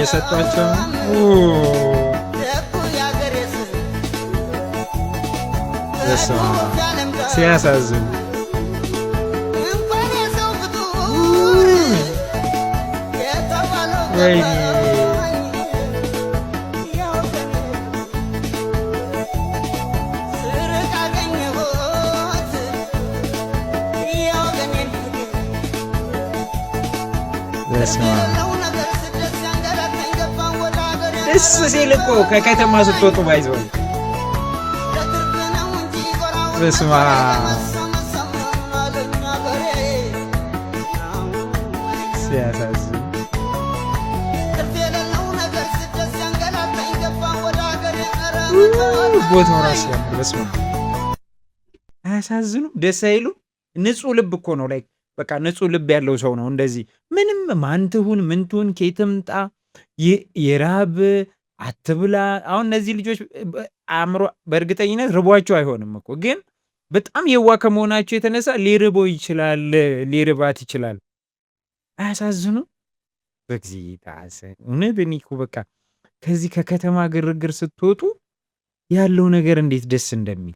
እየሰጧቸው ሲያሳዝኑ ወይኔ ደስ ሲል እኮ ከከተማ ስትወጡ ባይዘው በስመ አብ ሲያሳዝን ቦታው ራስ ያምር። በስመ አብ አያሳዝኑም? ደስ አይሉ? ንጹህ ልብ እኮ ነው ላይ በቃ ንጹህ ልብ ያለው ሰው ነው እንደዚህ ምንም ማንትሁን ምንቱን ኬትምጣ የራብ አትብላ። አሁን እነዚህ ልጆች አእምሮ በእርግጠኝነት ርቧቸው አይሆንም እኮ ግን በጣም የዋ ከመሆናቸው የተነሳ ሊርበው ይችላል፣ ሊርባት ይችላል። አያሳዝኑ? በግዚታሰ እውነት እኔ እኮ በቃ ከዚህ ከከተማ ግርግር ስትወጡ ያለው ነገር እንዴት ደስ እንደሚል